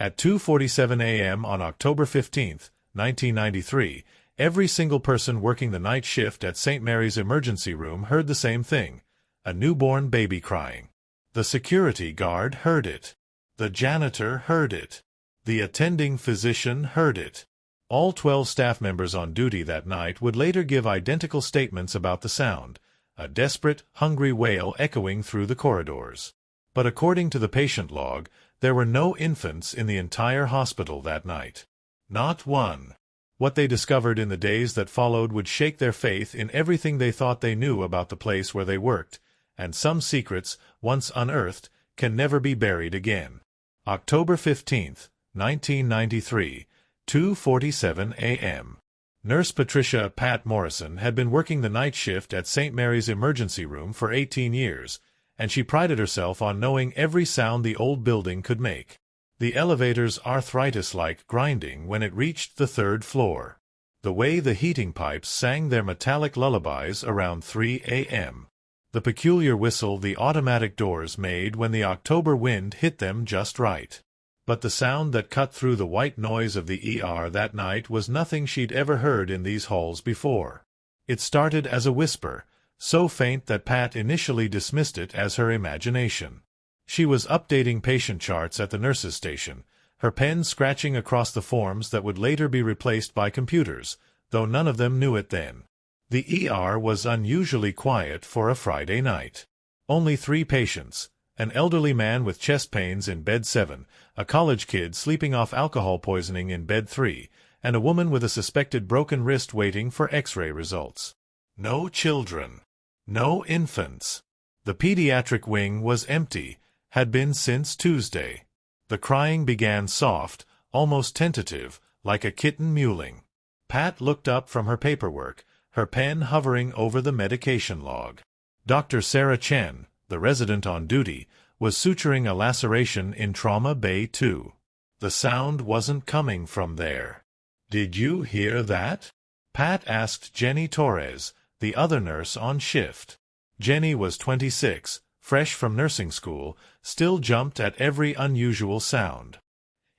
At 2:47 a.m. on October 15, 1993, every single person working the night shift at St. Mary's emergency room heard the same thing: a newborn baby crying. The security guard heard it. The janitor heard it. The attending physician heard it. All 12 staff members on duty that night would later give identical statements about the sound, a desperate, hungry wail echoing through the corridors. But according to the patient log, there were no infants in the entire hospital that night. Not one. What they discovered in the days that followed would shake their faith in everything they thought they knew about the place where they worked, and some secrets, once unearthed, can never be buried again. October 15, 1993, 2:47 a.m. Nurse Patricia "Pat" Morrison had been working the night shift at St. Mary's emergency room for 18 years, and she prided herself on knowing every sound the old building could make. The elevator's arthritis-like grinding when it reached the 3rd floor. The way the heating pipes sang their metallic lullabies around 3 a.m. The peculiar whistle the automatic doors made when the October wind hit them just right. But the sound that cut through the white noise of the ER that night was nothing she'd ever heard in these halls before. It started as a whisper, so faint that Pat initially dismissed it as her imagination. She was updating patient charts at the nurses' station, her pen scratching across the forms that would later be replaced by computers, though none of them knew it then. The ER was unusually quiet for a Friday night. Only 3 patients: an elderly man with chest pains in bed 7, a college kid sleeping off alcohol poisoning in bed 3, and a woman with a suspected broken wrist waiting for X-ray results. No children. No infants. The pediatric wing was empty, had been since Tuesday. The crying began soft, almost tentative, like a kitten mewling. Pat looked up from her paperwork, her pen hovering over the medication log. Dr. Sarah Chen, the resident on duty, was suturing a laceration in Trauma Bay 2. The sound wasn't coming from there. "Did you hear that?" Pat asked Jenny Torres, the other nurse on shift. Jenny was 26, fresh from nursing school, still jumped at every unusual sound.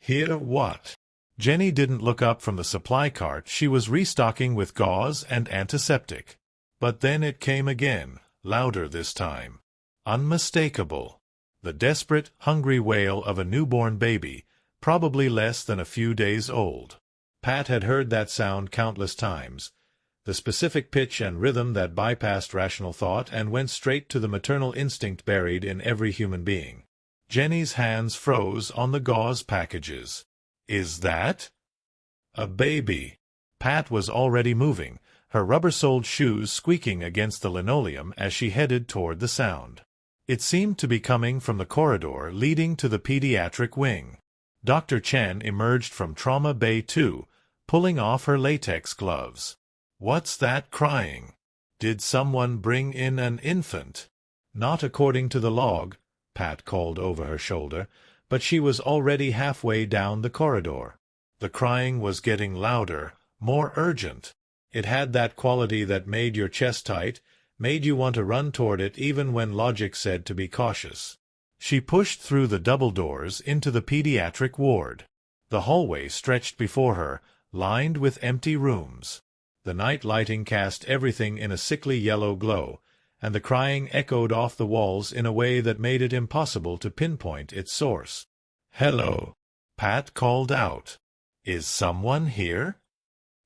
"Hear what?" Jenny didn't look up from the supply cart she was restocking with gauze and antiseptic. But then it came again, louder this time. Unmistakable. The desperate, hungry wail of a newborn baby, probably less than a few days old. Pat had heard that sound countless times, the specific pitch and rhythm that bypassed rational thought and went straight to the maternal instinct buried in every human being. Jenny's hands froze on the gauze packages. "Is that a baby?" Pat was already moving, her rubber-soled shoes squeaking against the linoleum as she headed toward the sound. It seemed to be coming from the corridor leading to the pediatric wing. Dr. Chen emerged from Trauma Bay 2, pulling off her latex gloves. "What's that crying? Did someone bring in an infant?" "Not according to the log," Pat called over her shoulder, but she was already halfway down the corridor. The crying was getting louder, more urgent. It had that quality that made your chest tight, made you want to run toward it even when logic said to be cautious. She pushed through the double doors into the pediatric ward. The hallway stretched before her, lined with empty rooms. The night lighting cast everything in a sickly yellow glow, and the crying echoed off the walls in a way that made it impossible to pinpoint its source. "Hello," Pat called out. "Is someone here?"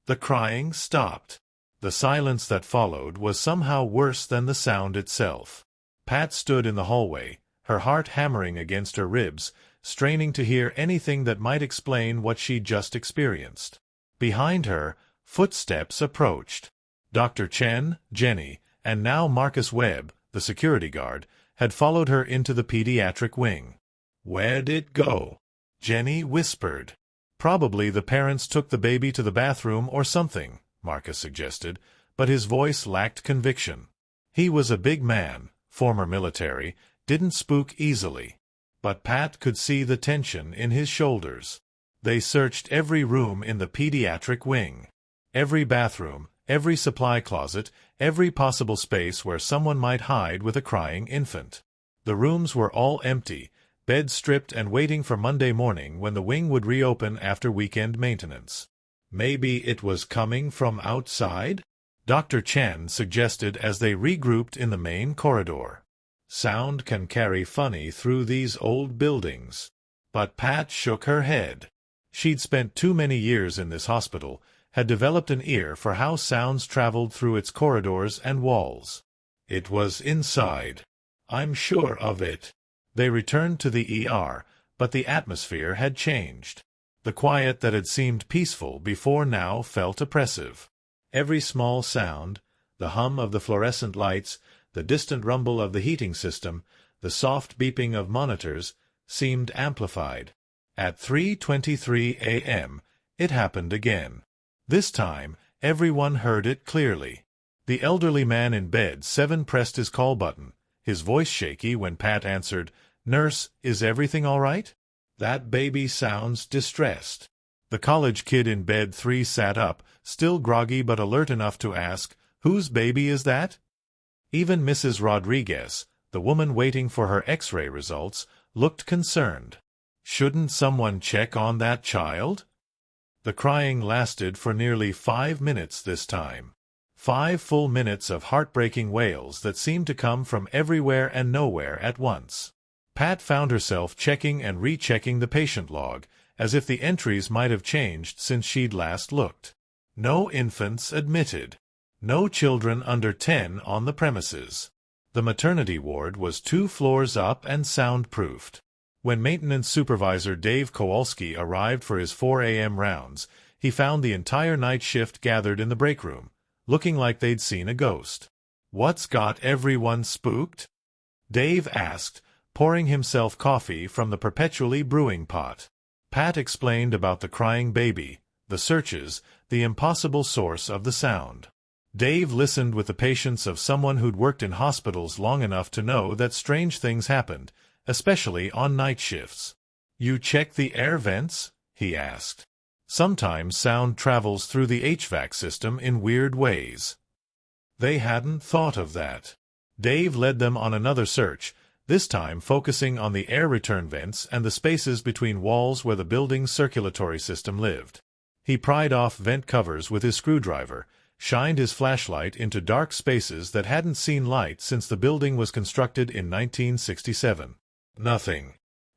The crying stopped. The silence that followed was somehow worse than the sound itself. Pat stood in the hallway, her heart hammering against her ribs, straining to hear anything that might explain what she'd just experienced. Behind her, footsteps approached. Dr. Chen, Jenny, and now Marcus Webb, the security guard, had followed her into the pediatric wing. "Where'd it go?" Jenny whispered. "Probably the parents took the baby to the bathroom or something," Marcus suggested, but his voice lacked conviction. He was a big man, former military, didn't spook easily. But Pat could see the tension in his shoulders. They searched every room in the pediatric wing. Every bathroom, every supply closet, every possible space where someone might hide with a crying infant. The rooms were all empty, bed stripped and waiting for Monday morning when the wing would reopen after weekend maintenance. Maybe it was coming from outside? Dr. Chen suggested as they regrouped in the main corridor. Sound can carry funny through these old buildings. But Pat shook her head. She'd spent too many years in this hospital, had developed an ear for how sounds traveled through its corridors and walls. It was inside. I'm sure of it. They returned to the ER, but the atmosphere had changed. The quiet that had seemed peaceful before now felt oppressive. Every small sound, the hum of the fluorescent lights, the distant rumble of the heating system, the soft beeping of monitors, seemed amplified. At 3:23 a.m., it happened again. This time, everyone heard it clearly. The elderly man in bed 7 pressed his call button, his voice shaky when Pat answered, "Nurse, is everything all right?" "That baby sounds distressed." The college kid in bed 3 sat up, still groggy but alert enough to ask, "Whose baby is that?" Even Mrs. Rodriguez, the woman waiting for her X-ray results, looked concerned. "Shouldn't someone check on that child?" The crying lasted for nearly 5 minutes this time. 5 full minutes of heartbreaking wails that seemed to come from everywhere and nowhere at once. Pat found herself checking and rechecking the patient log, as if the entries might have changed since she'd last looked. No infants admitted. No children under 10 on the premises. The maternity ward was 2 floors up and soundproofed. When maintenance supervisor Dave Kowalski arrived for his 4 a.m. rounds, he found the entire night shift gathered in the break room, looking like they'd seen a ghost. "What's got everyone spooked?" Dave asked, pouring himself coffee from the perpetually brewing pot. Pat explained about the crying baby, the searches, the impossible source of the sound. Dave listened with the patience of someone who'd worked in hospitals long enough to know that strange things happened, especially on night shifts. "You check the air vents?" he asked. "Sometimes sound travels through the HVAC system in weird ways." They hadn't thought of that. Dave led them on another search, this time focusing on the air return vents and the spaces between walls where the building's circulatory system lived. He pried off vent covers with his screwdriver, shined his flashlight into dark spaces that hadn't seen light since the building was constructed in 1967. "Nothing."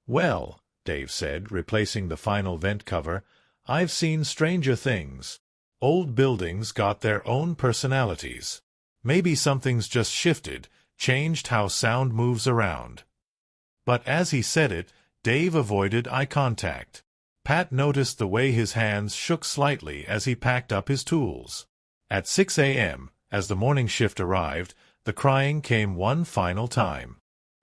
"Well," Dave said, replacing the final vent cover, "I've seen stranger things. Old buildings got their own personalities. Maybe something's just shifted, changed how sound moves around." But as he said it, Dave avoided eye contact. Pat noticed the way his hands shook slightly as he packed up his tools. At 6 a.m., as the morning shift arrived, the crying came one final time.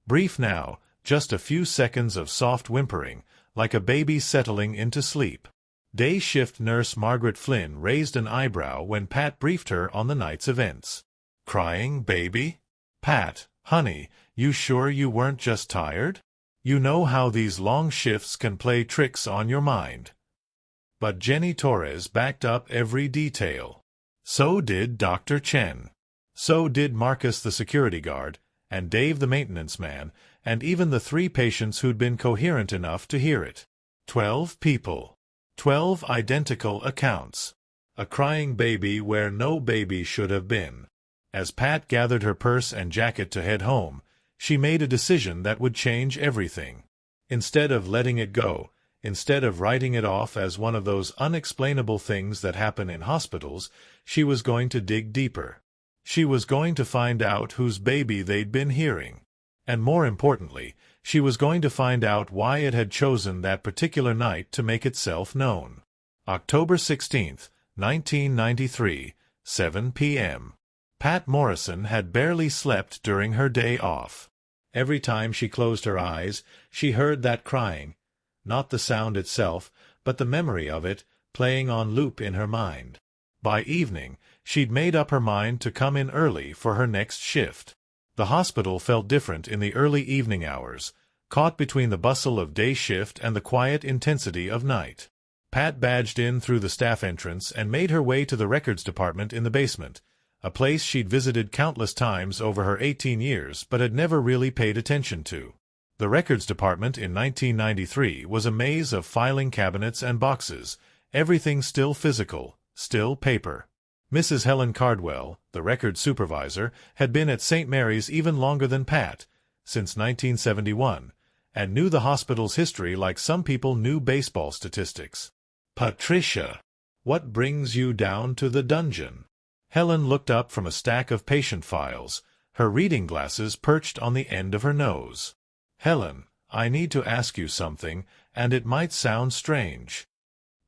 Brief now, just a few seconds of soft whimpering, like a baby settling into sleep. Day shift nurse Margaret Flynn raised an eyebrow when Pat briefed her on the night's events. "Crying baby? Pat, honey, you sure you weren't just tired? You know how these long shifts can play tricks on your mind." But Jenny Torres backed up every detail. So did Dr. Chen. So did Marcus the security guard, and Dave the maintenance man, and even the 3 patients who'd been coherent enough to hear it. 12 people. 12 identical accounts. A crying baby where no baby should have been. As Pat gathered her purse and jacket to head home, she made a decision that would change everything. Instead of letting it go, instead of writing it off as one of those unexplainable things that happen in hospitals, she was going to dig deeper. She was going to find out whose baby they'd been hearing. And more importantly, she was going to find out why it had chosen that particular night to make itself known. October 16, 1993, 7 p.m. Pat Morrison had barely slept during her day off. Every time she closed her eyes, she heard that crying. Not the sound itself, but the memory of it, playing on loop in her mind. By evening, she'd made up her mind to come in early for her next shift. The hospital felt different in the early evening hours, caught between the bustle of day shift and the quiet intensity of night. Pat badged in through the staff entrance and made her way to the records department in the basement, a place she'd visited countless times over her 18 years but had never really paid attention to. The records department in 1993 was a maze of filing cabinets and boxes, everything still physical, still paper. Mrs. Helen Cardwell, the record supervisor, had been at St. Mary's even longer than Pat, since 1971, and knew the hospital's history like some people knew baseball statistics. "Patricia, what brings you down to the dungeon?" Helen looked up from a stack of patient files, her reading glasses perched on the end of her nose. "Helen, I need to ask you something, and it might sound strange."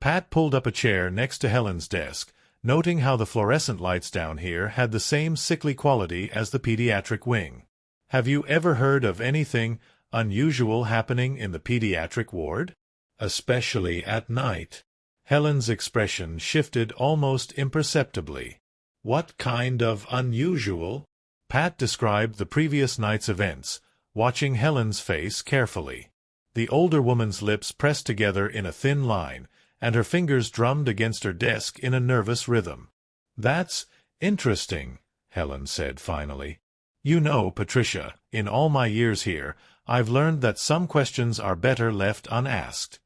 Pat pulled up a chair next to Helen's desk, noting how the fluorescent lights down here had the same sickly quality as the pediatric wing. "Have you ever heard of anything unusual happening in the pediatric ward? Especially at night?" Helen's expression shifted almost imperceptibly. "What kind of unusual?" Pat described the previous night's events, watching Helen's face carefully. The older woman's lips pressed together in a thin line, and her fingers drummed against her desk in a nervous rhythm. "That's interesting," Helen said finally. "You know, Patricia, in all my years here, I've learned that some questions are better left unasked."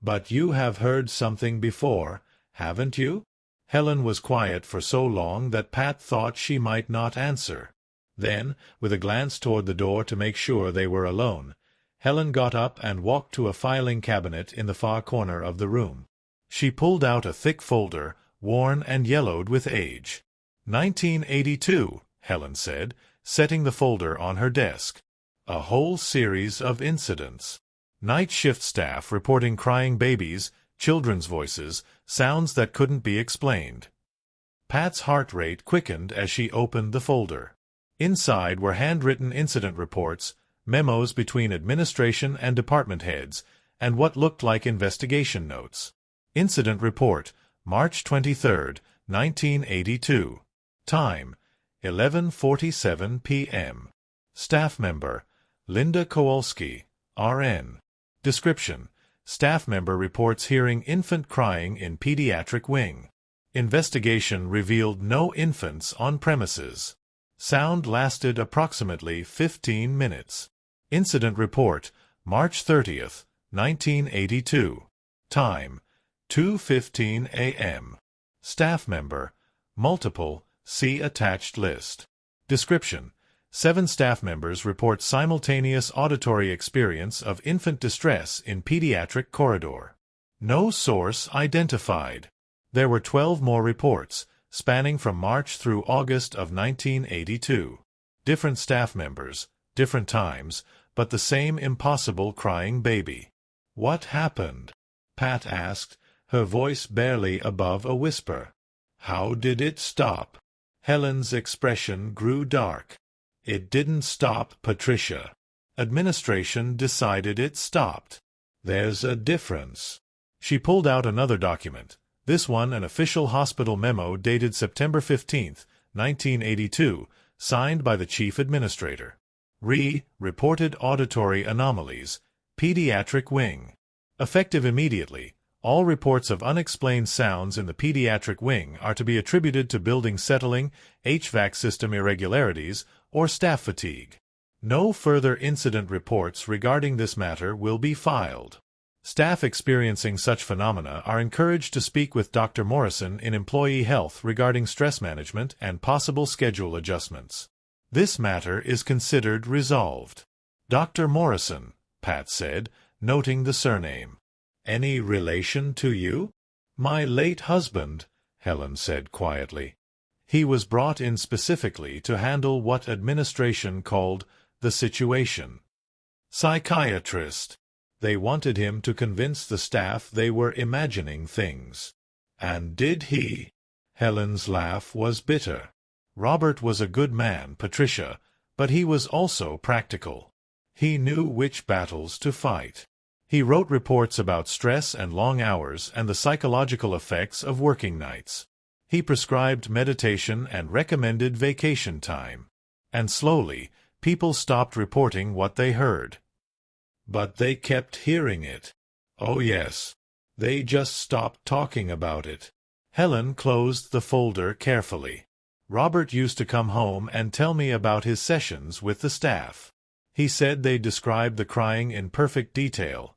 "But you have heard something before, haven't you?" Helen was quiet for so long that Pat thought she might not answer. Then, with a glance toward the door to make sure they were alone, Helen got up and walked to a filing cabinet in the far corner of the room. She pulled out a thick folder, worn and yellowed with age. 1982, Helen said, setting the folder on her desk. A whole series of incidents. Night shift staff reporting crying babies, children's voices, sounds that couldn't be explained. Pat's heart rate quickened as she opened the folder. Inside were handwritten incident reports, memos between administration and department heads, and what looked like investigation notes. Incident report, March 23, 1982. Time, 11:47 p.m. Staff member, Linda Kowalski, RN. Description: staff member reports hearing infant crying in pediatric wing. Investigation revealed no infants on premises. Sound lasted approximately 15 minutes. Incident report, March 30, 1982. Time, 2:15 a.m. Staff member, multiple, see attached list. Description: 7 staff members report simultaneous auditory experience of infant distress in pediatric corridor. No source identified. There were 12 more reports, spanning from March through August of 1982. Different staff members, different times, but the same impossible crying baby. "What happened?" Pat asked, her voice barely above a whisper. "How did it stop?" Helen's expression grew dark. "It didn't stop, Patricia. Administration decided it stopped. There's a difference." She pulled out another document, this one an official hospital memo dated September 15, 1982, signed by the chief administrator. Reported auditory anomalies, pediatric wing. Effective immediately, all reports of unexplained sounds in the pediatric wing are to be attributed to building settling, HVAC system irregularities, or staff fatigue. No further incident reports regarding this matter will be filed. Staff experiencing such phenomena are encouraged to speak with Dr. Morrison in Employee Health regarding stress management and possible schedule adjustments. This matter is considered resolved. Dr. Morrison, Pat said, noting the surname. "Any relation to you?" "My late husband," Helen said quietly. "He was brought in specifically to handle what administration called the situation. Psychiatrist. They wanted him to convince the staff they were imagining things." "And did he?" Helen's laugh was bitter. "Robert was a good man, Patricia, but he was also practical. He knew which battles to fight. He wrote reports about stress and long hours and the psychological effects of working nights. He prescribed meditation and recommended vacation time. And slowly, people stopped reporting what they heard. But they kept hearing it. Oh yes. They just stopped talking about it." Helen closed the folder carefully. "Robert used to come home and tell me about his sessions with the staff. He said they described the crying in perfect detail.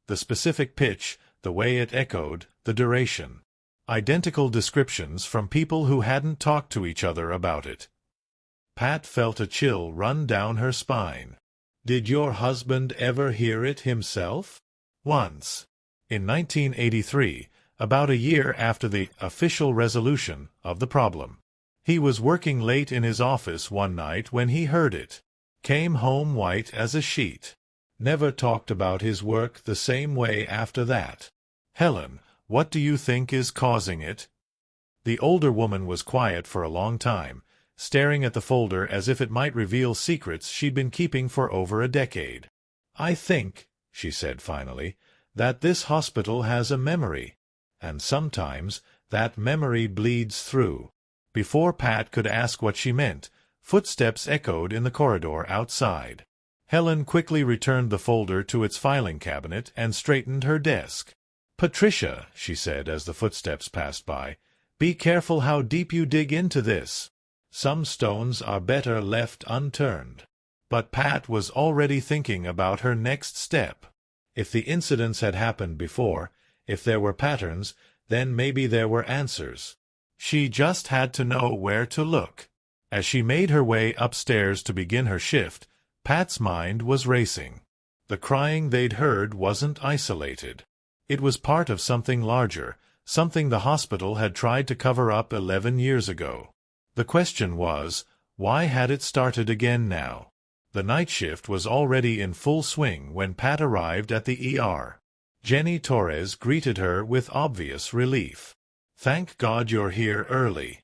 The specific pitch, the way it echoed, the duration. Identical descriptions from people who hadn't talked to each other about it. Pat felt a chill run down her spine. Did your husband ever hear it himself? Once. In 1983, about a year after the official resolution of the problem. He was working late in his office one night when he heard it. Came home white as a sheet. Never talked about his work the same way after that. Helen, what do you think is causing it? The older woman was quiet for a long time, staring at the folder as if it might reveal secrets she'd been keeping for over a decade. I think, she said finally, that this hospital has a memory. And sometimes that memory bleeds through. Before Pat could ask what she meant, footsteps echoed in the corridor outside. Helen quickly returned the folder to its filing cabinet and straightened her desk. Patricia, she said as the footsteps passed by, be careful how deep you dig into this. Some stones are better left unturned. But Pat was already thinking about her next step. If the incidents had happened before, if there were patterns, then maybe there were answers. She just had to know where to look. As she made her way upstairs to begin her shift, Pat's mind was racing. The crying they'd heard wasn't isolated. It was part of something larger, something the hospital had tried to cover up 11 years ago. The question was, why had it started again now? The night shift was already in full swing when Pat arrived at the ER. Jenny Torres greeted her with obvious relief. Thank God you're here early.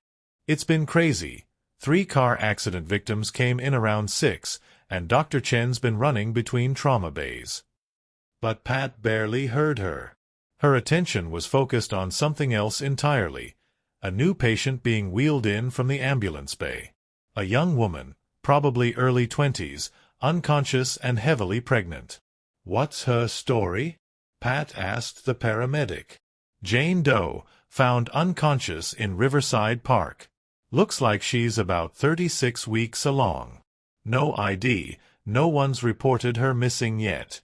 It's been crazy. 3 car accident victims came in around 6, and Dr. Chen's been running between trauma bays. But Pat barely heard her. Her attention was focused on something else entirely. A new patient being wheeled in from the ambulance bay. A young woman, probably early 20s, unconscious and heavily pregnant. What's her story? Pat asked the paramedic. Jane Doe, found unconscious in Riverside Park. Looks like she's about 36 weeks along. No ID, no one's reported her missing yet.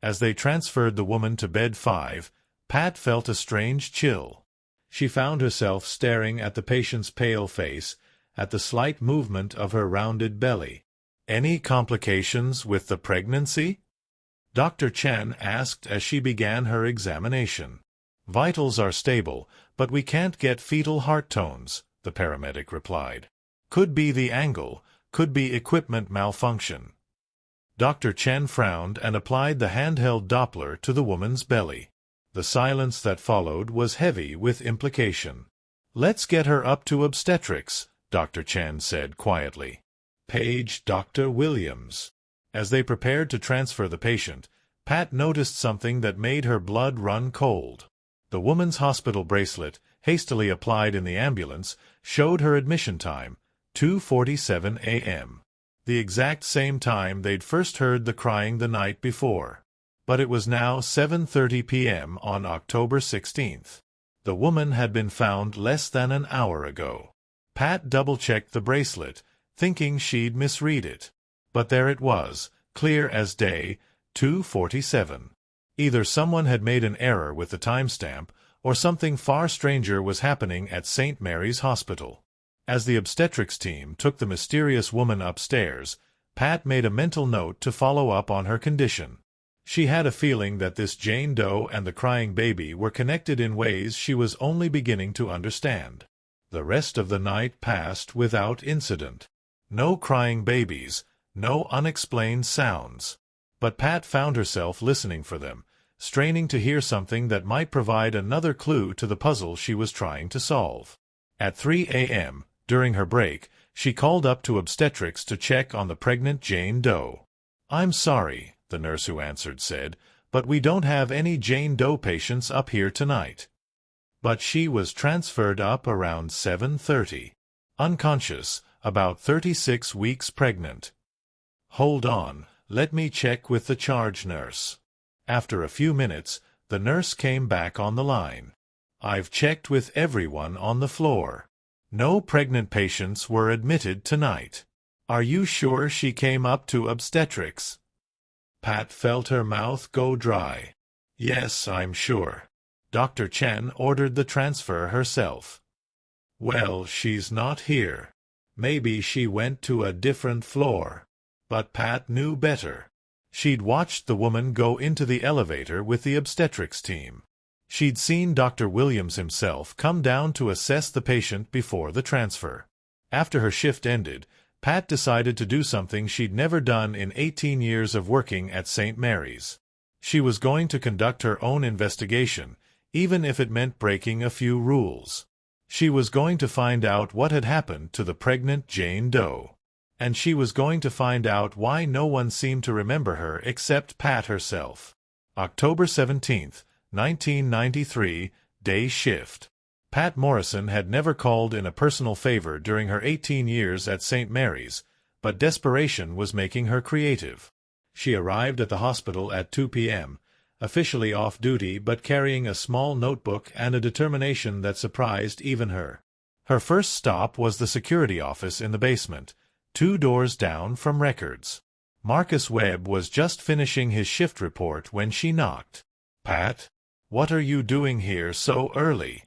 As they transferred the woman to bed 5, Pat felt a strange chill. She found herself staring at the patient's pale face, at the slight movement of her rounded belly. Any complications with the pregnancy? Dr. Chen asked as she began her examination. Vitals are stable, but we can't get fetal heart tones, the paramedic replied. Could be the angle, could be equipment malfunction. Dr. Chen frowned and applied the handheld Doppler to the woman's belly. The silence that followed was heavy with implication. Let's get her up to obstetrics, Dr. Chen said quietly. Page Dr. Williams. As they prepared to transfer the patient, Pat noticed something that made her blood run cold. The woman's hospital bracelet, hastily applied in the ambulance, showed her admission time, 2:47 a.m. The exact same time they'd first heard the crying the night before. But it was now 7:30 p.m. on October 16th. The woman had been found less than an hour ago. Pat double-checked the bracelet, thinking she'd misread it. But there it was, clear as day, 2:47. Either someone had made an error with the timestamp, or something far stranger was happening at St. Mary's Hospital. As the obstetrics team took the mysterious woman upstairs, Pat made a mental note to follow up on her condition. She had a feeling that this Jane Doe and the crying baby were connected in ways she was only beginning to understand. The rest of the night passed without incident. No crying babies, no unexplained sounds. But Pat found herself listening for them, straining to hear something that might provide another clue to the puzzle she was trying to solve. At 3 a.m., during her break, she called up to obstetrics to check on the pregnant Jane Doe. "I'm sorry," the nurse who answered said, "but we don't have any Jane Doe patients up here tonight." But she was transferred up around 7:30. Unconscious, about 36 weeks pregnant. "Hold on, let me check with the charge nurse." After a few minutes, the nurse came back on the line. "I've checked with everyone on the floor. No pregnant patients were admitted tonight." Are you sure she came up to obstetrics? Pat felt her mouth go dry. Yes, I'm sure. Dr. Chen ordered the transfer herself. Well, she's not here. Maybe she went to a different floor. But Pat knew better. She'd watched the woman go into the elevator with the obstetrics team. She'd seen Dr. Williams himself come down to assess the patient before the transfer. After her shift ended, Pat decided to do something she'd never done in 18 years of working at St. Mary's. She was going to conduct her own investigation, even if it meant breaking a few rules. She was going to find out what had happened to the pregnant Jane Doe. And she was going to find out why no one seemed to remember her except Pat herself. October 17, 1993, day shift. Pat Morrison had never called in a personal favor during her 18 years at St. Mary's, but desperation was making her creative. She arrived at the hospital at 2 p.m., officially off duty but carrying a small notebook and a determination that surprised even her. Her first stop was the security office in the basement, 2 doors down from records. Marcus Webb was just finishing his shift report when she knocked. Pat, what are you doing here so early?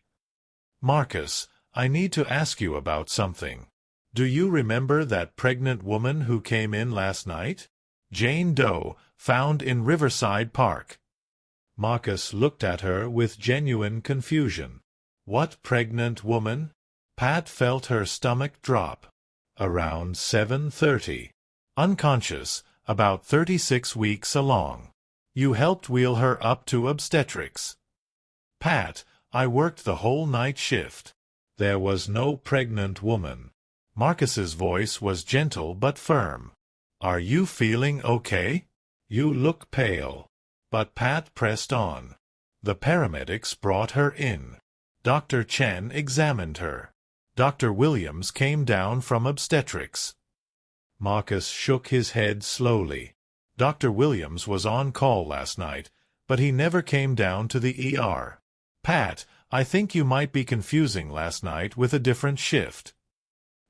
Marcus, I need to ask you about something. Do you remember that pregnant woman who came in last night? Jane Doe, found in Riverside Park. Marcus looked at her with genuine confusion. What pregnant woman? Pat felt her stomach drop. Around 7:30. Unconscious, about 36 weeks along. You helped wheel her up to obstetrics. Pat, I worked the whole night shift. There was no pregnant woman. Marcus's voice was gentle but firm. Are you feeling okay? You look pale. But Pat pressed on. The paramedics brought her in. Dr. Chen examined her. Dr. Williams came down from obstetrics. Marcus shook his head slowly. Dr. Williams was on call last night, but he never came down to the ER. Pat, I think you might be confusing last night with a different shift.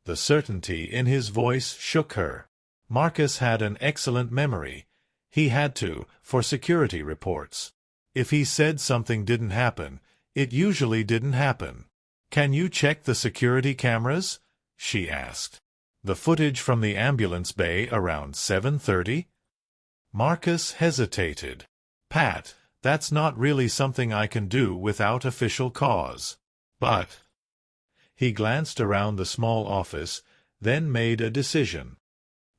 The certainty in his voice shook her. Marcus had an excellent memory. He had to, for security reports. If he said something didn't happen, it usually didn't happen. Can you check the security cameras? She asked. The footage from the ambulance bay around 7:30? Marcus hesitated. Pat, that's not really something I can do without official cause. But... He glanced around the small office, then made a decision.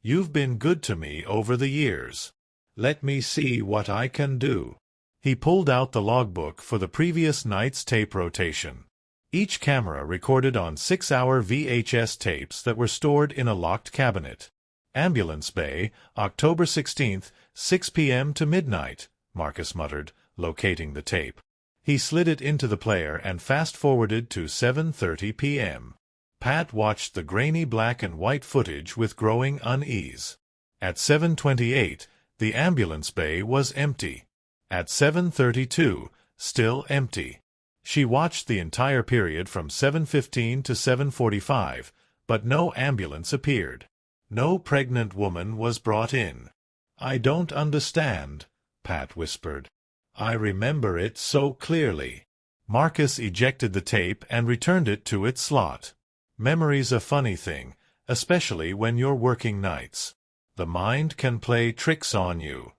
You've been good to me over the years. Let me see what I can do. He pulled out the logbook for the previous night's tape rotation. Each camera recorded on 6-hour VHS tapes that were stored in a locked cabinet. Ambulance Bay, October 16th, 6 p.m. to midnight, Marcus muttered, locating the tape. He slid it into the player and fast-forwarded to 7:30 p.m. Pat watched the grainy black and white footage with growing unease. At 7:28, the ambulance bay was empty. At 7:32, still empty. She watched the entire period from 7:15 to 7:45, but no ambulance appeared. No pregnant woman was brought in. I don't understand, Pat whispered. I remember it so clearly. Marcus ejected the tape and returned it to its slot. Memory's a funny thing, especially when you're working nights. The mind can play tricks on you.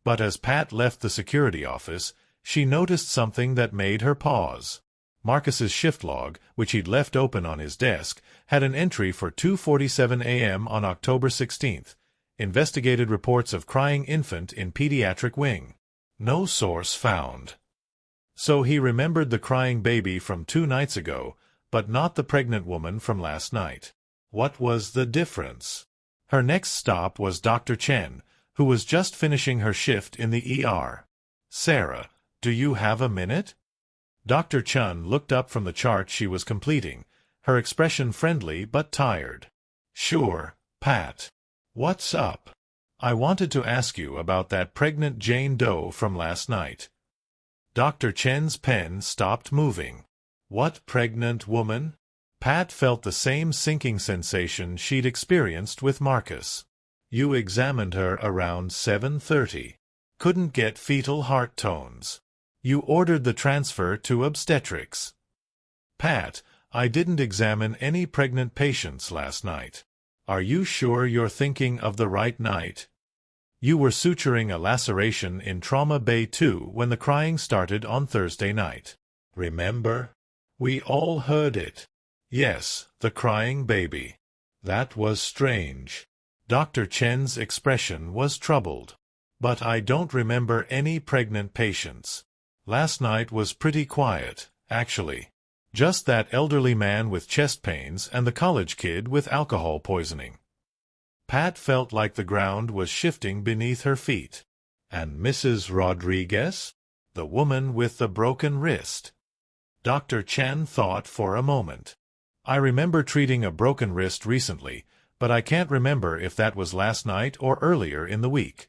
But as Pat left the security office, she noticed something that made her pause. Marcus's shift log, which he'd left open on his desk, had an entry for 2:47 a.m. on October 16th. Investigated reports of crying infant in pediatric wing. No source found. So he remembered the crying baby from 2 nights ago, but not the pregnant woman from last night. What was the difference? Her next stop was Dr. Chen, who was just finishing her shift in the ER. Sarah, do you have a minute? Dr. Chen looked up from the chart she was completing, her expression friendly but tired. Sure, Pat. What's up? I wanted to ask you about that pregnant Jane Doe from last night. Dr. Chen's pen stopped moving. What pregnant woman? Pat felt the same sinking sensation she'd experienced with Marcus. You examined her around 7:30. Couldn't get fetal heart tones. You ordered the transfer to obstetrics. Pat, I didn't examine any pregnant patients last night. Are you sure you're thinking of the right night? You were suturing a laceration in Trauma Bay 2 when the crying started on Thursday night. Remember? We all heard it. Yes, the crying baby. That was strange. Dr. Chen's expression was troubled. But I don't remember any pregnant patients. Last night was pretty quiet, actually. Just that elderly man with chest pains and the college kid with alcohol poisoning. Pat felt like the ground was shifting beneath her feet. And Mrs. Rodriguez? The woman with the broken wrist. Dr. Chen thought for a moment. I remember treating a broken wrist recently, but I can't remember if that was last night or earlier in the week.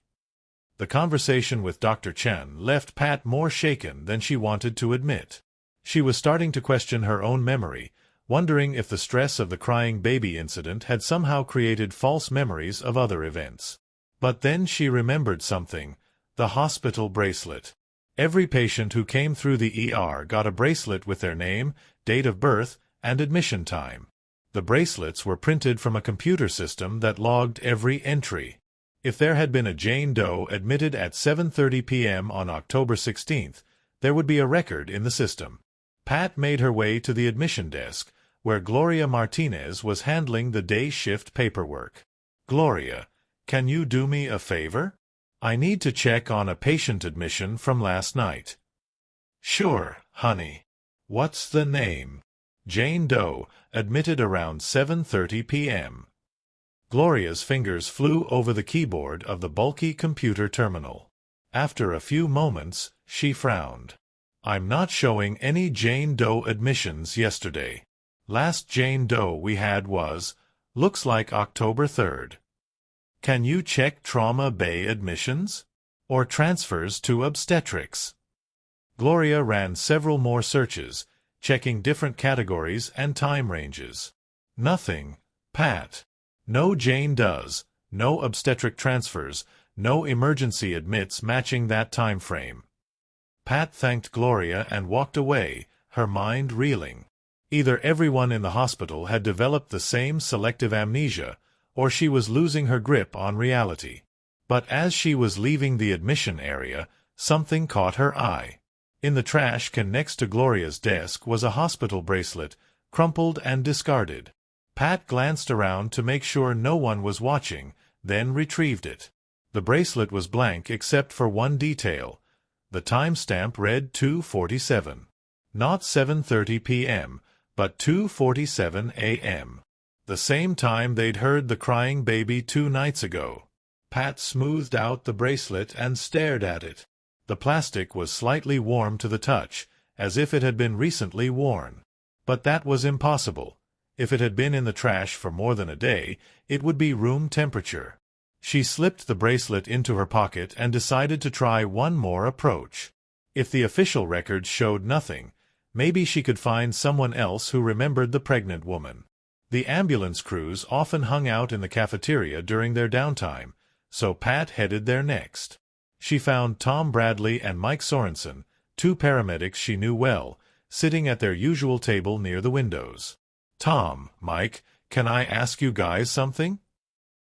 The conversation with Dr. Chen left Pat more shaken than she wanted to admit. She was starting to question her own memory, wondering if the stress of the crying baby incident had somehow created false memories of other events. But then she remembered something: the hospital bracelet. Every patient who came through the ER got a bracelet with their name, date of birth, and admission time. The bracelets were printed from a computer system that logged every entry. If there had been a Jane Doe admitted at 7:30 p.m. on October 16th, there would be a record in the system. Pat made her way to the admission desk, where Gloria Martinez was handling the day shift paperwork. Gloria, can you do me a favor? I need to check on a patient admission from last night. Sure, honey. What's the name? Jane Doe, admitted around 7:30 p.m. Gloria's fingers flew over the keyboard of the bulky computer terminal. After a few moments, she frowned. I'm not showing any Jane Doe admissions yesterday. Last Jane Doe we had was, looks like October 3rd. Can you check Trauma Bay admissions? Or transfers to obstetrics? Gloria ran several more searches, checking different categories and time ranges. Nothing, Pat. No Jane Does, no obstetric transfers, no emergency admits matching that time frame. Pat thanked Gloria and walked away, her mind reeling. Either everyone in the hospital had developed the same selective amnesia, or she was losing her grip on reality. But as she was leaving the admission area, something caught her eye. In the trash can next to Gloria's desk was a hospital bracelet, crumpled and discarded. Pat glanced around to make sure no one was watching, then retrieved it. The bracelet was blank except for one detail. The timestamp read 2:47. Not 7:30 p.m., but 2:47 a.m. The same time they'd heard the crying baby 2 nights ago. Pat smoothed out the bracelet and stared at it. The plastic was slightly warm to the touch, as if it had been recently worn. But that was impossible. If it had been in the trash for more than a day, it would be room temperature. She slipped the bracelet into her pocket and decided to try one more approach. If the official records showed nothing, maybe she could find someone else who remembered the pregnant woman. The ambulance crews often hung out in the cafeteria during their downtime, so Pat headed there next. She found Tom Bradley and Mike Sorensen, 2 paramedics she knew well, sitting at their usual table near the windows. Tom, Mike, can I ask you guys something?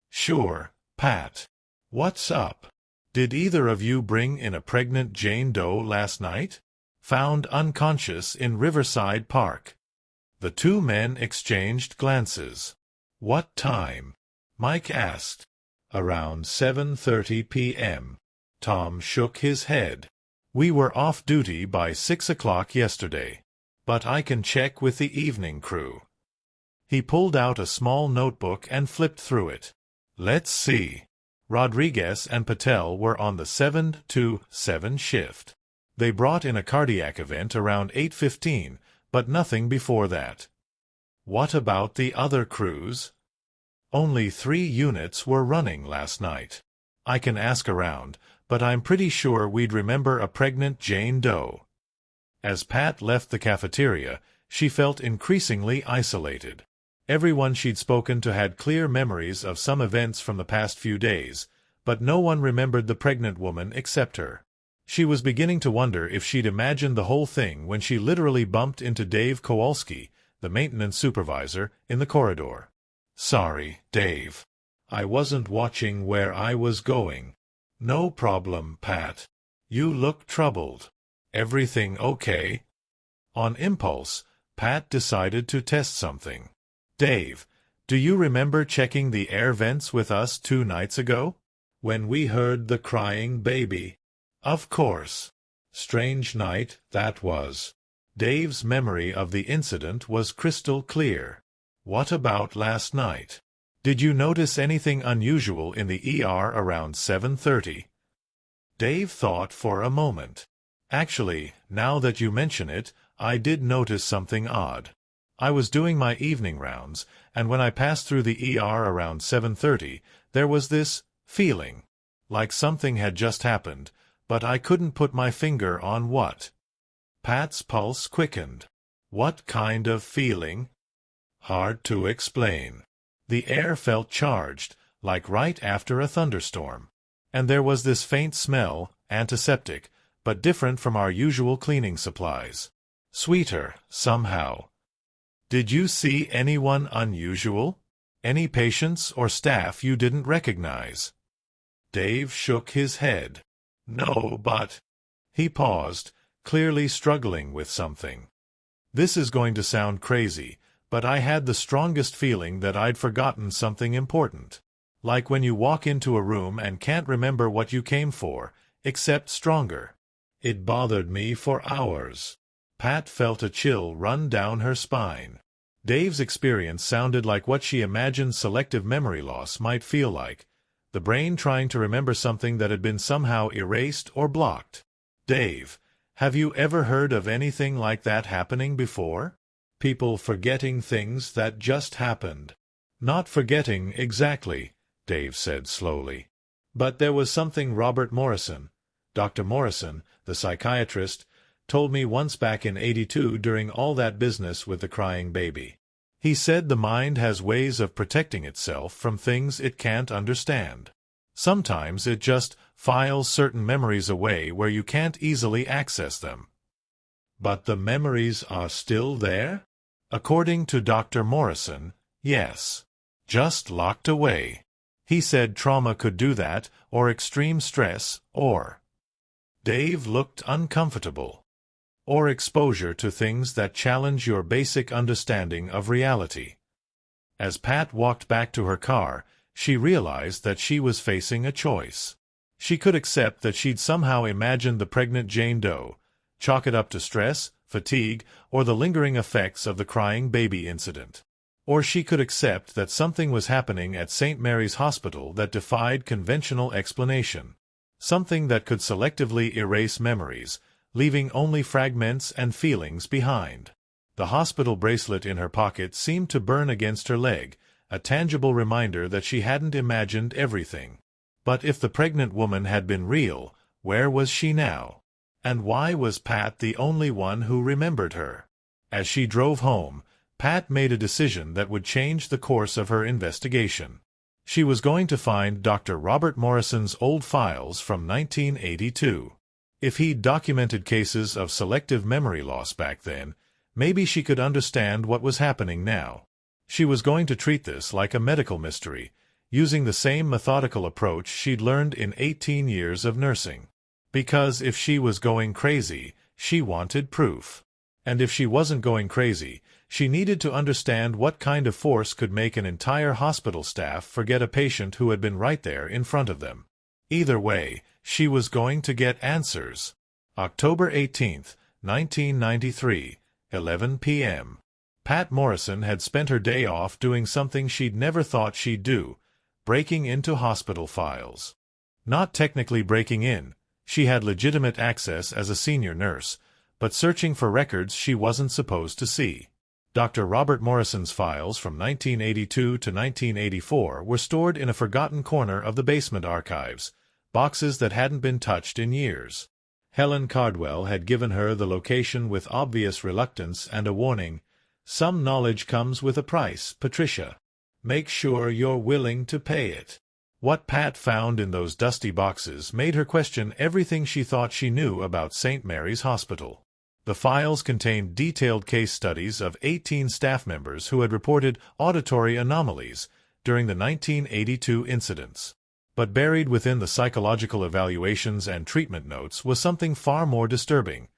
Sure, Pat. What's up? Did either of you bring in a pregnant Jane Doe last night? Found unconscious in Riverside Park. The 2 men exchanged glances. What time? Mike asked. Around 7:30 p.m. Tom shook his head. We were off duty by 6 o'clock yesterday. But I can check with the evening crew. He pulled out a small notebook and flipped through it. Let's see. Rodriguez and Patel were on the 7-2-7 shift. They brought in a cardiac event around 8:15, but nothing before that. What about the other crews? Only 3 units were running last night. I can ask around, but I'm pretty sure we'd remember a pregnant Jane Doe. As Pat left the cafeteria, She felt increasingly isolated. Everyone she'd spoken to had clear memories of some events from the past few days, but no one remembered the pregnant woman except her. She was beginning to wonder if she'd imagined the whole thing when she literally bumped into Dave Kowalski, the maintenance supervisor, in the corridor. "Sorry, Dave. I wasn't watching where I was going." "No problem, Pat. You look troubled. Everything okay?" On impulse, Pat decided to test something. "Dave, do you remember checking the air vents with us 2 nights ago? When we heard the crying baby?" "Of course. Strange night that was." Dave's memory of the incident was crystal clear. "What about last night? Did you notice anything unusual in the ER around 7:30? Dave thought for a moment. "Actually, now that you mention it, I did notice something odd. I was doing my evening rounds, and when I passed through the ER around 7:30, there was this feeling, like something had just happened, but I couldn't put my finger on what." Pat's pulse quickened. "What kind of feeling?" "Hard to explain. The air felt charged, like right after a thunderstorm. And there was this faint smell, antiseptic, but different from our usual cleaning supplies. Sweeter, somehow." "Did you see anyone unusual? Any patients or staff you didn't recognize?" Dave shook his head. "No, but—" He paused, clearly struggling with something. "This is going to sound crazy, but I had the strongest feeling that I'd forgotten something important. Like when you walk into a room and can't remember what you came for, except stronger. It bothered me for hours." Pat felt a chill run down her spine. Dave's experience sounded like what she imagined selective memory loss might feel like, the brain trying to remember something that had been somehow erased or blocked. "Dave, have you ever heard of anything like that happening before? People forgetting things that just happened?" "Not forgetting exactly," Dave said slowly. "But there was something Robert Morrison, Dr. Morrison, the psychiatrist, told me once back in '82 during all that business with the crying baby. He said the mind has ways of protecting itself from things it can't understand. Sometimes it just files certain memories away where you can't easily access them." "But the memories are still there?" "According to Dr. Morrison, yes. Just locked away. He said trauma could do that, or extreme stress, or—" Dave looked uncomfortable. "Or exposure to things that challenge your basic understanding of reality." As Pat walked back to her car, she realized that she was facing a choice. She could accept that she'd somehow imagined the pregnant Jane Doe, chalk it up to stress, fatigue, or the lingering effects of the crying baby incident. Or she could accept that something was happening at St. Mary's Hospital that defied conventional explanation. Something that could selectively erase memories, leaving only fragments and feelings behind. The hospital bracelet in her pocket seemed to burn against her leg, a tangible reminder that she hadn't imagined everything. But if the pregnant woman had been real, where was she now? And why was Pat the only one who remembered her? As she drove home, Pat made a decision that would change the course of her investigation. She was going to find Dr. Robert Morrison's old files from 1982. If he'd documented cases of selective memory loss back then, maybe she could understand what was happening now. She was going to treat this like a medical mystery, using the same methodical approach she'd learned in 18 years of nursing. Because if she was going crazy, she wanted proof. And if she wasn't going crazy, she needed to understand what kind of force could make an entire hospital staff forget a patient who had been right there in front of them. Either way, she was going to get answers. October 18, 1993, 11 p.m. Pat Morrison had spent her day off doing something she'd never thought she'd do, breaking into hospital files. Not technically breaking in, she had legitimate access as a senior nurse, but searching for records she wasn't supposed to see. Dr. Robert Morrison's files from 1982 to 1984 were stored in a forgotten corner of the basement archives, boxes that hadn't been touched in years. Helen Cardwell had given her the location with obvious reluctance and a warning. "Some knowledge comes with a price, Patricia. Make sure you're willing to pay it." What Pat found in those dusty boxes made her question everything she thought she knew about St. Mary's Hospital. The files contained detailed case studies of 18 staff members who had reported auditory anomalies during the 1982 incidents. But buried within the psychological evaluations and treatment notes was something far more disturbing: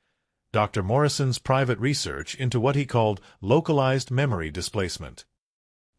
Dr. Morrison's private research into what he called localized memory displacement.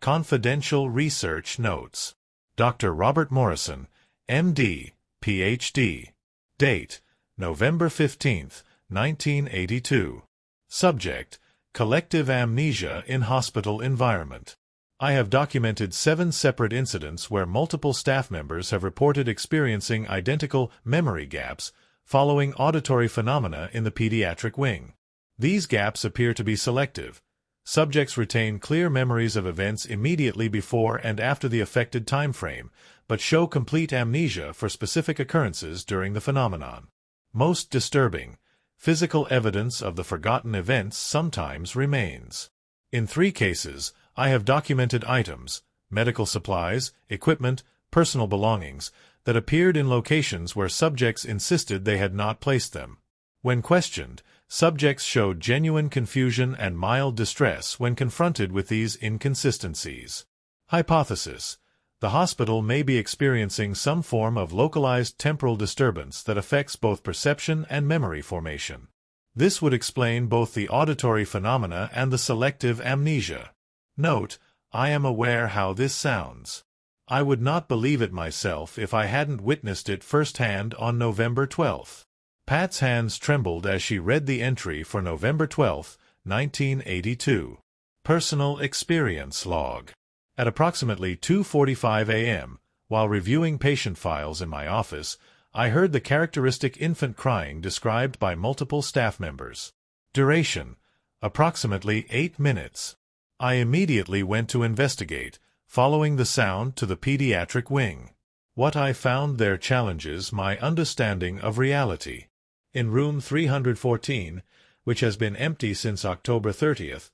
Confidential research notes. Dr. Robert Morrison, M.D., Ph.D. Date: November 15, 1982. Subject: collective amnesia in hospital environment. I have documented 7 separate incidents where multiple staff members have reported experiencing identical memory gaps following auditory phenomena in the pediatric wing. These gaps appear to be selective. Subjects retain clear memories of events immediately before and after the affected time frame, but show complete amnesia for specific occurrences during the phenomenon. Most disturbing, physical evidence of the forgotten events sometimes remains. In 3 cases, I have documented items, medical supplies, equipment, personal belongings, that appeared in locations where subjects insisted they had not placed them. When questioned, subjects showed genuine confusion and mild distress when confronted with these inconsistencies. Hypothesis: the hospital may be experiencing some form of localized temporal disturbance that affects both perception and memory formation. This would explain both the auditory phenomena and the selective amnesia. Note: I am aware how this sounds. I would not believe it myself if I hadn't witnessed it firsthand on November 12th. Pat's hands trembled as she read the entry for November 12, 1982. Personal experience log. At approximately 2:45 a.m., while reviewing patient files in my office, I heard the characteristic infant crying described by multiple staff members. Duration: approximately 8 minutes. I immediately went to investigate, following the sound to the pediatric wing. What I found there challenges my understanding of reality. In room 314, which has been empty since October 30th,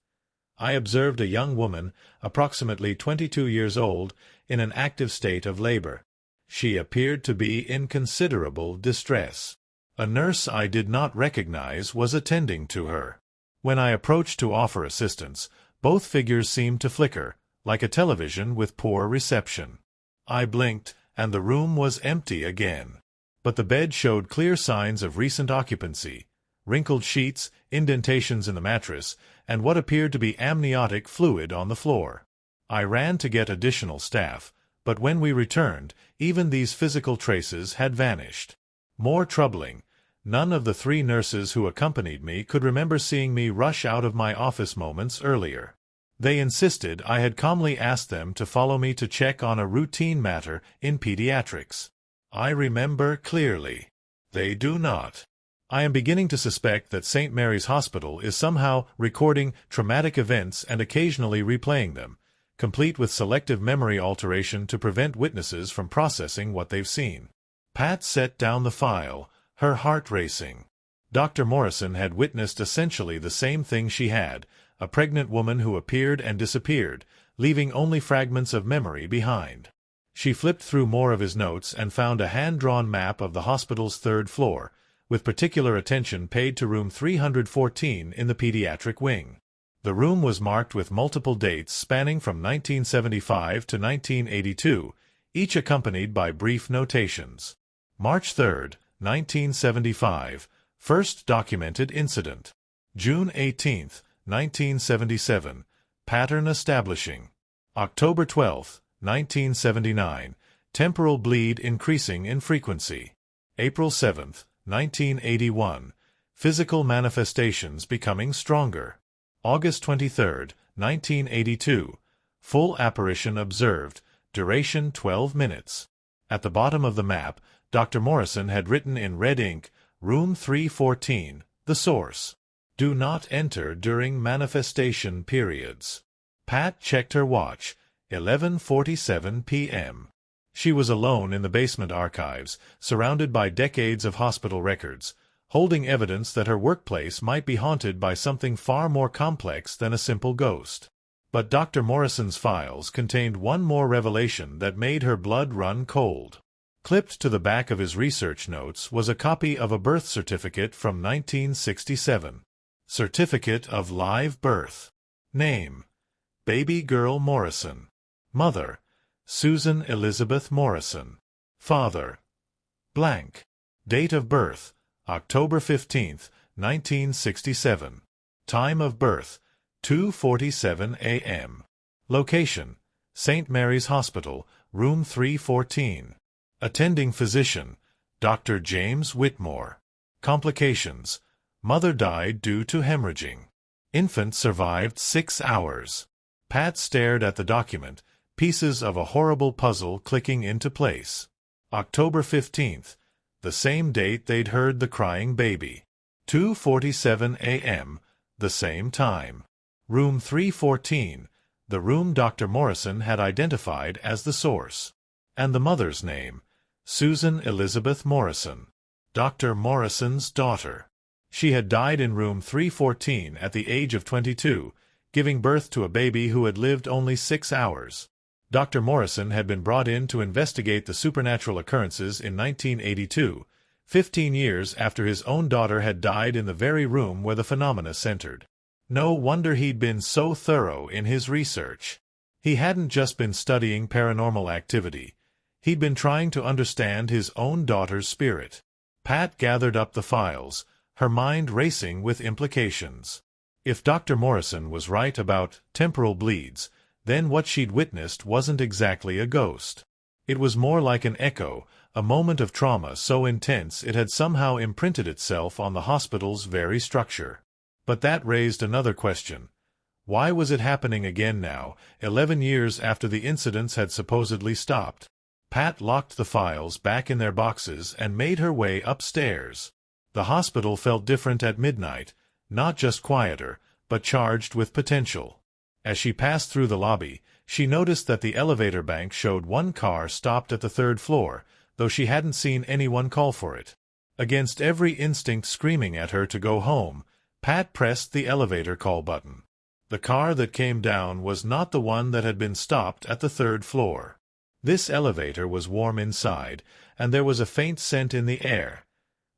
I observed a young woman, approximately 22 years old, in an active state of labor. She appeared to be in considerable distress. A nurse I did not recognize was attending to her. When I approached to offer assistance, both figures seemed to flicker, like a television with poor reception. I blinked, and the room was empty again. But the bed showed clear signs of recent occupancy: wrinkled sheets, indentations in the mattress, and what appeared to be amniotic fluid on the floor. I ran to get additional staff, but when we returned, even these physical traces had vanished. More troubling, none of the 3 nurses who accompanied me could remember seeing me rush out of my office moments earlier. They insisted I had calmly asked them to follow me to check on a routine matter in pediatrics. I remember clearly. They do not. I am beginning to suspect that St. Mary's Hospital is somehow recording traumatic events and occasionally replaying them, complete with selective memory alteration to prevent witnesses from processing what they've seen. Pat set down the file, her heart racing. Dr. Morrison had witnessed essentially the same thing she had: a pregnant woman who appeared and disappeared, leaving only fragments of memory behind. She flipped through more of his notes and found a hand-drawn map of the hospital's 3rd floor, with particular attention paid to room 314 in the pediatric wing. The room was marked with multiple dates spanning from 1975 to 1982, each accompanied by brief notations. March 3, 1975, first documented incident. June 18, 1977, pattern establishing. October 12, 1979, temporal bleed increasing in frequency. April 7, 1981, physical manifestations becoming stronger. August 23, 1982, full apparition observed, duration 12 minutes. At the bottom of the map, Dr. Morrison had written in red ink, Room 314, the source. Do not enter during manifestation periods. Pat checked her watch, 11:47 p.m. She was alone in the basement archives, surrounded by decades of hospital records, holding evidence that her workplace might be haunted by something far more complex than a simple ghost. But Dr. Morrison's files contained one more revelation that made her blood run cold. Clipped to the back of his research notes was a copy of a birth certificate from 1967. Certificate of live birth. Name: Baby Girl Morrison. Mother: Susan Elizabeth Morrison. Father: blank. Date of birth: October 15, 1967. Time of birth: 2:47 a.m. Location: St. Mary's Hospital, room 314. Attending physician: Dr. James Whitmore. Complications: mother died due to hemorrhaging. Infant survived 6 hours. Pat stared at the document, pieces of a horrible puzzle clicking into place. October 15th, the same date they'd heard the crying baby. 2:47 a.m., the same time. Room 314, the room Dr. Morrison had identified as the source. And the mother's name: Susan Elizabeth Morrison. Dr. Morrison's daughter. She had died in room 314 at the age of 22, giving birth to a baby who had lived only 6 hours. Dr. Morrison had been brought in to investigate the supernatural occurrences in 1982, 15 years after his own daughter had died in the very room where the phenomena centered. No wonder he'd been so thorough in his research. He hadn't just been studying paranormal activity. He'd been trying to understand his own daughter's spirit. Pat gathered up the files, her mind racing with implications. If Dr. Morrison was right about temporal bleeds, then what she'd witnessed wasn't exactly a ghost. It was more like an echo, a moment of trauma so intense it had somehow imprinted itself on the hospital's very structure. But that raised another question. Why was it happening again now, 11 years after the incidents had supposedly stopped? Pat locked the files back in their boxes and made her way upstairs. The hospital felt different at midnight, not just quieter, but charged with potential. As she passed through the lobby, she noticed that the elevator bank showed one car stopped at the 3rd floor, though she hadn't seen anyone call for it. Against every instinct screaming at her to go home, Pat pressed the elevator call button. The car that came down was not the one that had been stopped at the 3rd floor. This elevator was warm inside, and there was a faint scent in the air.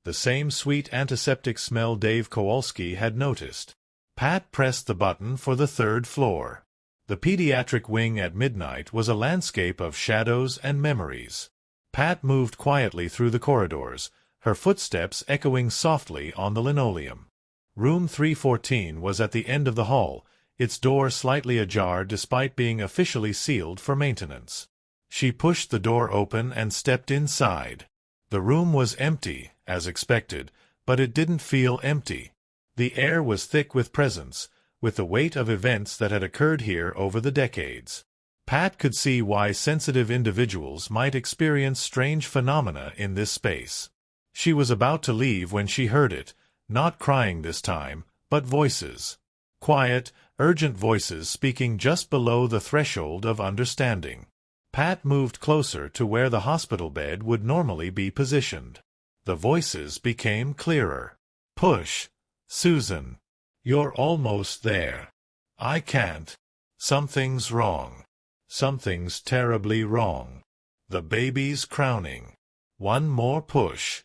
The same sweet antiseptic smell Dave Kowalski had noticed. Pat pressed the button for the 3rd floor. The pediatric wing at midnight was a landscape of shadows and memories. Pat moved quietly through the corridors, her footsteps echoing softly on the linoleum. Room 314 was at the end of the hall, its door slightly ajar despite being officially sealed for maintenance. She pushed the door open and stepped inside. The room was empty, as expected, but it didn't feel empty. The air was thick with presence, with the weight of events that had occurred here over the decades. Pat could see why sensitive individuals might experience strange phenomena in this space. She was about to leave when she heard it, not crying this time, but voices. Quiet, urgent voices speaking just below the threshold of understanding. Pat moved closer to where the hospital bed would normally be positioned. The voices became clearer. "Push, Susan. You're almost there. I can't. Something's wrong. Something's terribly wrong. The baby's crowning. One more push.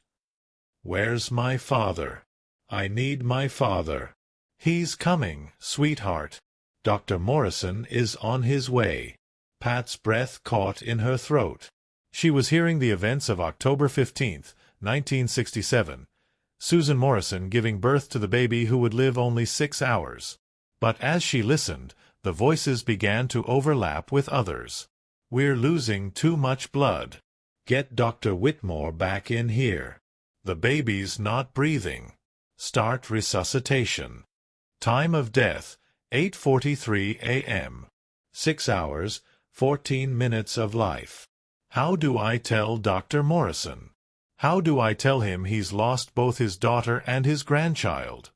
Where's my father? I need my father. He's coming, sweetheart. Dr. Morrison is on his way." Pat's breath caught in her throat. She was hearing the events of October 15th, 1967. Susan Morrison giving birth to the baby who would live only 6 hours. But as she listened, the voices began to overlap with others. "We're losing too much blood. Get Dr. Whitmore back in here. The baby's not breathing. Start resuscitation. Time of death, 8:43 a.m. 6 hours, 14 minutes of life. How do I tell Dr. Morrison? How do I tell him he's lost both his daughter and his grandchild?"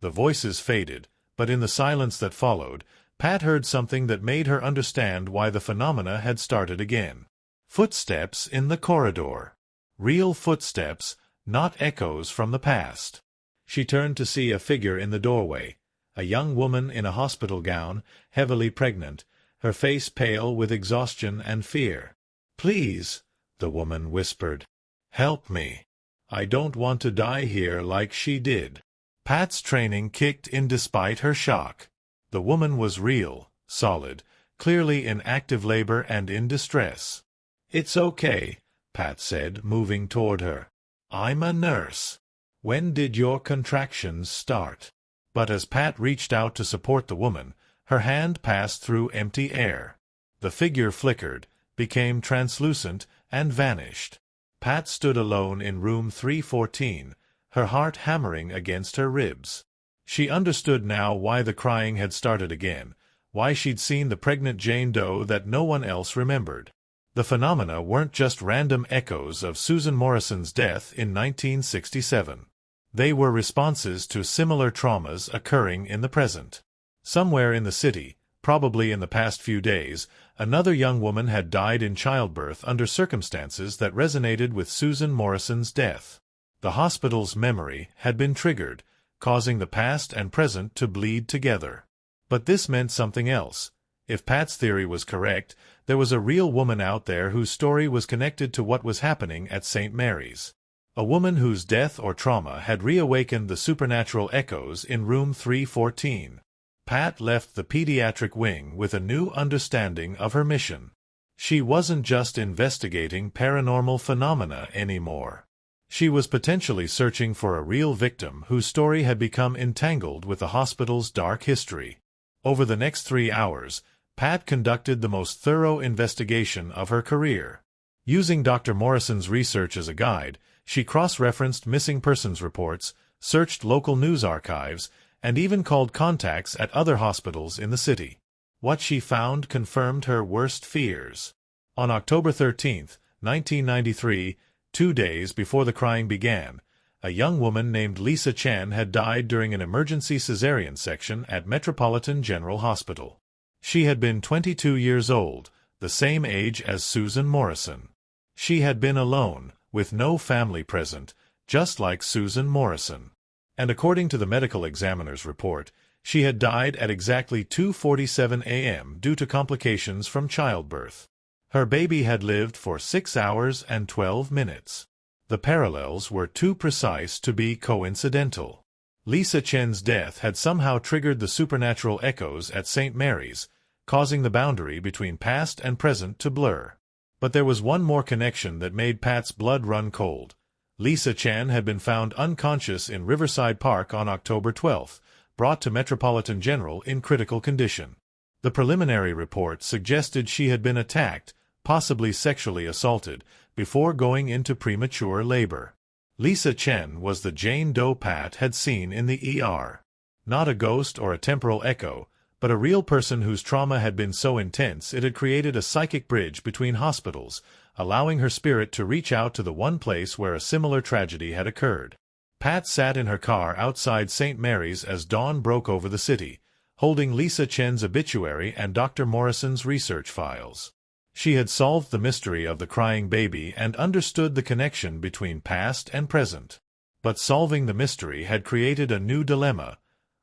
The voices faded, but in the silence that followed, Pat heard something that made her understand why the phenomena had started again. Footsteps in the corridor. Real footsteps, not echoes from the past. She turned to see a figure in the doorway, a young woman in a hospital gown, heavily pregnant, her face pale with exhaustion and fear. "Please," the woman whispered. "Help me. I don't want to die here like she did." Pat's training kicked in despite her shock. The woman was real, solid, clearly in active labor and in distress. "It's okay," Pat said, moving toward her. "I'm a nurse. When did your contractions start?" But as Pat reached out to support the woman, her hand passed through empty air. The figure flickered, became translucent, and vanished. Pat stood alone in room 314, her heart hammering against her ribs. She understood now why the crying had started again, why she'd seen the pregnant Jane Doe that no one else remembered. The phenomena weren't just random echoes of Susan Morrison's death in 1967. They were responses to similar traumas occurring in the present. Somewhere in the city, probably in the past few days, another young woman had died in childbirth under circumstances that resonated with Susan Morrison's death. The hospital's memory had been triggered, causing the past and present to bleed together. But this meant something else. If Pat's theory was correct, there was a real woman out there whose story was connected to what was happening at St. Mary's. A woman whose death or trauma had reawakened the supernatural echoes in room 314. Pat left the pediatric wing with a new understanding of her mission. She wasn't just investigating paranormal phenomena anymore. She was potentially searching for a real victim whose story had become entangled with the hospital's dark history. Over the next 3 hours, Pat conducted the most thorough investigation of her career. Using Dr. Morrison's research as a guide, she cross-referenced missing persons reports, searched local news archives, and even called contacts at other hospitals in the city. What she found confirmed her worst fears. On October 13, 1993, 2 days before the crying began, a young woman named Lisa Chen had died during an emergency cesarean section at Metropolitan General Hospital. She had been 22 years old, the same age as Susan Morrison. She had been alone, with no family present, just like Susan Morrison. And according to the medical examiner's report, she had died at exactly 2:47 a.m. due to complications from childbirth. Her baby had lived for 6 hours and 12 minutes. The parallels were too precise to be coincidental. Lisa Chen's death had somehow triggered the supernatural echoes at St. Mary's, causing the boundary between past and present to blur. But there was one more connection that made Pat's blood run cold. Lisa Chen had been found unconscious in Riverside Park on October 12, brought to Metropolitan General in critical condition. The preliminary report suggested she had been attacked, possibly sexually assaulted, before going into premature labor. Lisa Chen was the Jane Doe Pat had seen in the ER. Not a ghost or a temporal echo, but a real person whose trauma had been so intense it had created a psychic bridge between hospitals, allowing her spirit to reach out to the one place where a similar tragedy had occurred. Pat sat in her car outside St. Mary's as dawn broke over the city, holding Lisa Chen's obituary and Dr. Morrison's research files. She had solved the mystery of the crying baby and understood the connection between past and present. But solving the mystery had created a new dilemma.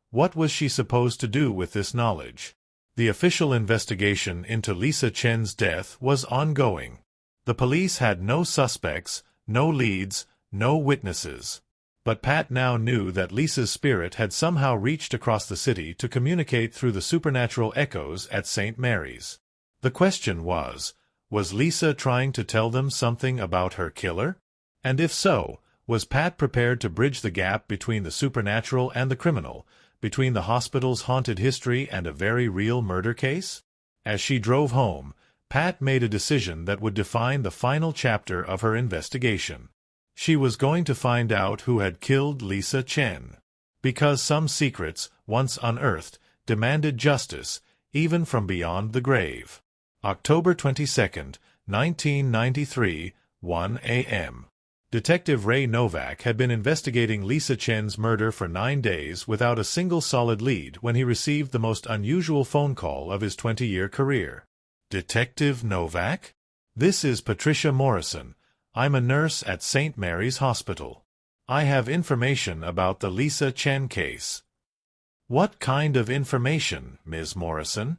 What was she supposed to do with this knowledge? The official investigation into Lisa Chen's death was ongoing. The police had no suspects, no leads, no witnesses. But Pat now knew that Lisa's spirit had somehow reached across the city to communicate through the supernatural echoes at St. Mary's. The question was Lisa trying to tell them something about her killer? And if so, was Pat prepared to bridge the gap between the supernatural and the criminal, between the hospital's haunted history and a very real murder case? As she drove home, Pat made a decision that would define the final chapter of her investigation. She was going to find out who had killed Lisa Chen. Because some secrets, once unearthed, demanded justice, even from beyond the grave. October 22, 1993, 1 a.m. Detective Ray Novak had been investigating Lisa Chen's murder for 9 days without a single solid lead when he received the most unusual phone call of his 20-year career. Detective Novak? This is Patricia Morrison. I'm a nurse at St. Mary's Hospital. I have information about the Lisa Chen case. What kind of information, Ms. Morrison?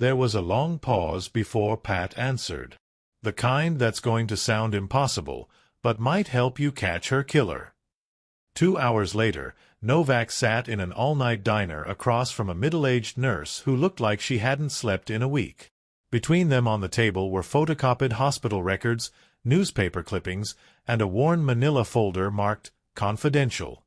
There was a long pause before Pat answered. The kind that's going to sound impossible, but might help you catch her killer. 2 hours later, Novak sat in an all-night diner across from a middle-aged nurse who looked like she hadn't slept in a week. Between them on the table were photocopied hospital records, newspaper clippings, and a worn manila folder marked Confidential.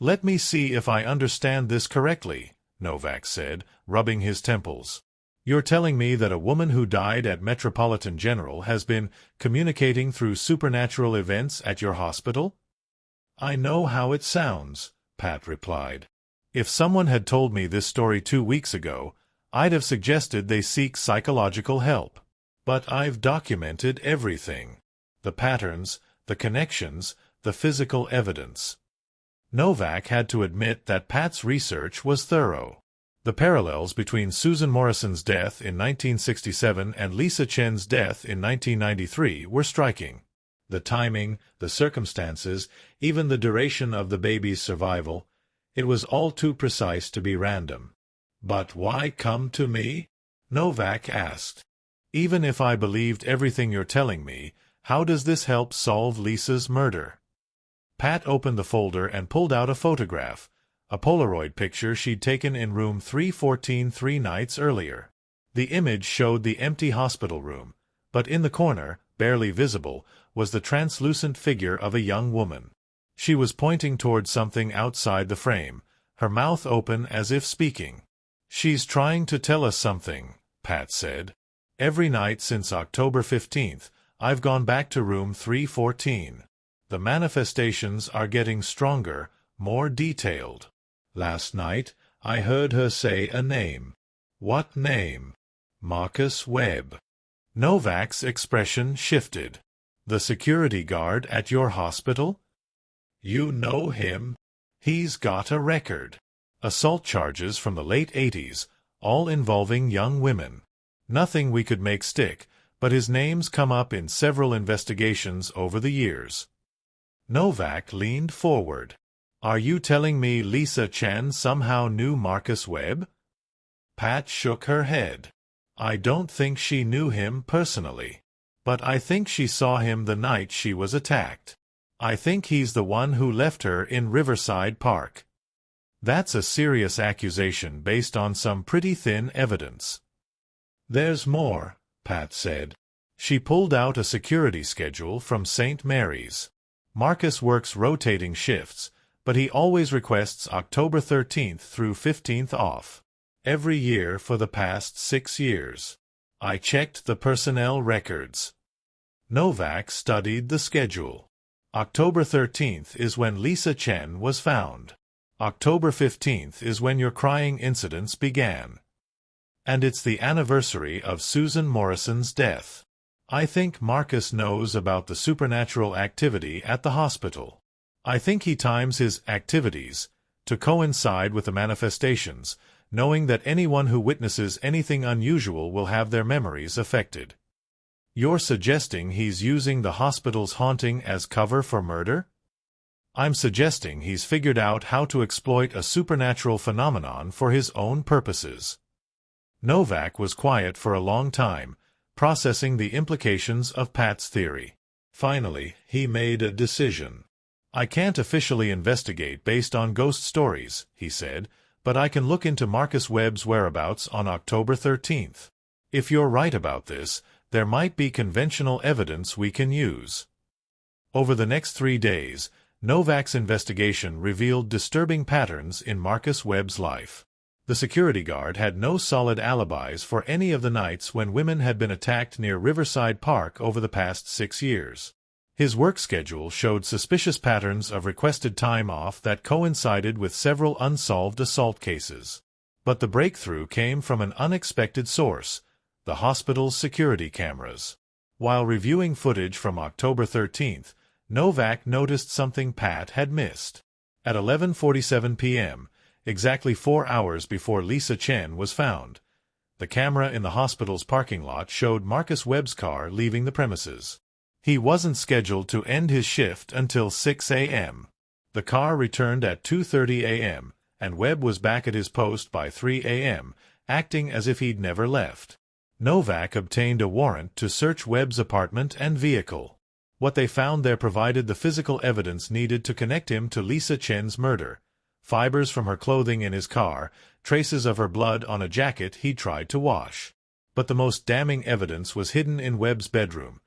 Let me see if I understand this correctly, Novak said, rubbing his temples. You're telling me that a woman who died at Metropolitan General has been communicating through supernatural events at your hospital? I know how it sounds, Pat replied. If someone had told me this story 2 weeks ago, I'd have suggested they seek psychological help. But I've documented everything. The patterns, the connections, the physical evidence. Novak had to admit that Pat's research was thorough. The parallels between Susan Morrison's death in 1967 and Lisa Chen's death in 1993 were striking. The timing, the circumstances, even the duration of the baby's survival, it was all too precise to be random. But why come to me? Novak asked. Even if I believed everything you're telling me, how does this help solve Lisa's murder? Pat opened the folder and pulled out a photograph, a Polaroid picture she'd taken in room 314 3 nights earlier. The image showed the empty hospital room, but in the corner, barely visible, was the translucent figure of a young woman. She was pointing toward something outside the frame, her mouth open as if speaking. She's trying to tell us something, Pat said. Every night since October 15th, I've gone back to room 314. The manifestations are getting stronger, more detailed. Last night, I heard her say a name. What name? Marcus Webb. Novak's expression shifted. The security guard at your hospital? You know him? He's got a record. Assault charges from the late 80s, all involving young women. Nothing we could make stick, but his name's come up in several investigations over the years. Novak leaned forward. Are you telling me Lisa Chen somehow knew Marcus Webb? Pat shook her head. I don't think she knew him personally. But I think she saw him the night she was attacked. I think he's the one who left her in Riverside Park. That's a serious accusation based on some pretty thin evidence. There's more, Pat said. She pulled out a security schedule from St. Mary's. Marcus works rotating shifts, but he always requests October 13th through 15th off. Every year for the past 6 years. I checked the personnel records. Novak studied the schedule. October 13th is when Lisa Chen was found. October 15th is when your crying incidents began. And it's the anniversary of Susan Morrison's death. I think Marcus knows about the supernatural activity at the hospital. I think he times his activities to coincide with the manifestations, knowing that anyone who witnesses anything unusual will have their memories affected. You're suggesting he's using the hospital's haunting as cover for murder? I'm suggesting he's figured out how to exploit a supernatural phenomenon for his own purposes. Novak was quiet for a long time, processing the implications of Pat's theory. Finally, he made a decision. I can't officially investigate based on ghost stories, he said, but I can look into Marcus Webb's whereabouts on October 13th. If you're right about this, there might be conventional evidence we can use. Over the next 3 days, Novak's investigation revealed disturbing patterns in Marcus Webb's life. The security guard had no solid alibis for any of the nights when women had been attacked near Riverside Park over the past 6 years. His work schedule showed suspicious patterns of requested time off that coincided with several unsolved assault cases. But the breakthrough came from an unexpected source, the hospital's security cameras. While reviewing footage from October 13th, Novak noticed something Pat had missed. At 11:47 p.m., exactly 4 hours before Lisa Chen was found, the camera in the hospital's parking lot showed Marcus Webb's car leaving the premises. He wasn't scheduled to end his shift until 6 a.m. The car returned at 2:30 a.m., and Webb was back at his post by 3 a.m., acting as if he'd never left. Novak obtained a warrant to search Webb's apartment and vehicle. What they found there provided the physical evidence needed to connect him to Lisa Chen's murder. Fibers from her clothing in his car, traces of her blood on a jacket he'd tried to wash. But the most damning evidence was hidden in Webb's bedroom.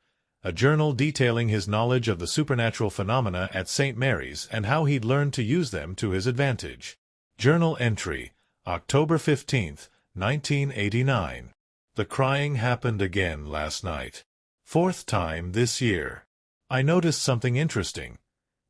A journal detailing his knowledge of the supernatural phenomena at St. Mary's and how he'd learned to use them to his advantage. Journal entry, October 15, 1989. The crying happened again last night. Fourth time this year. I noticed something interesting.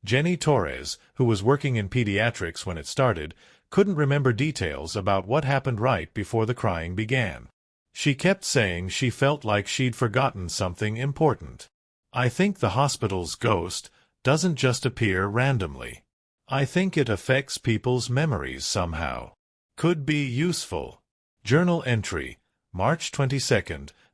Jenny Torres, who was working in pediatrics when it started, couldn't remember details about what happened right before the crying began. She kept saying she felt like she'd forgotten something important. I think the hospital's ghost doesn't just appear randomly. I think it affects people's memories somehow. Could be useful. Journal entry, March 22,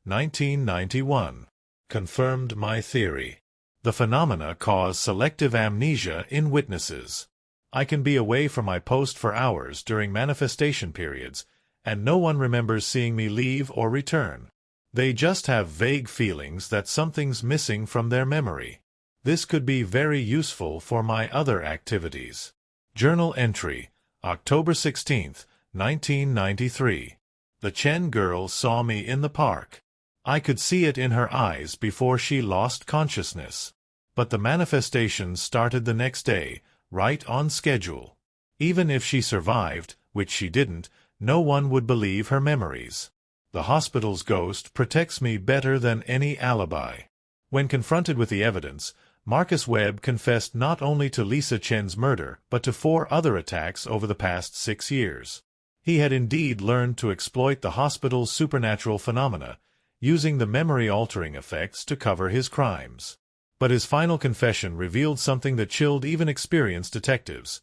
1991. Confirmed my theory. The phenomena cause selective amnesia in witnesses. I can be away from my post for hours during manifestation periods, and no one remembers seeing me leave or return. They just have vague feelings that something's missing from their memory. This could be very useful for my other activities. Journal entry, October 16, 1993. The Chen girl saw me in the park. I could see it in her eyes before she lost consciousness. But the manifestations started the next day, right on schedule. Even if she survived, which she didn't, no one would believe her memories. The hospital's ghost protects me better than any alibi. When confronted with the evidence, Marcus Webb confessed not only to Lisa Chen's murder, but to 4 other attacks over the past 6 years. He had indeed learned to exploit the hospital's supernatural phenomena, using the memory-altering effects to cover his crimes. But his final confession revealed something that chilled even experienced detectives.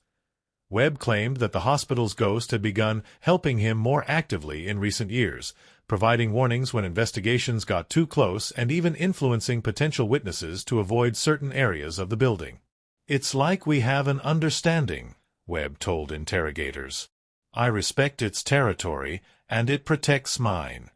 Webb claimed that the hospital's ghost had begun helping him more actively in recent years, providing warnings when investigations got too close and even influencing potential witnesses to avoid certain areas of the building. "It's like we have an understanding," Webb told interrogators. "I respect its territory, and it protects mine."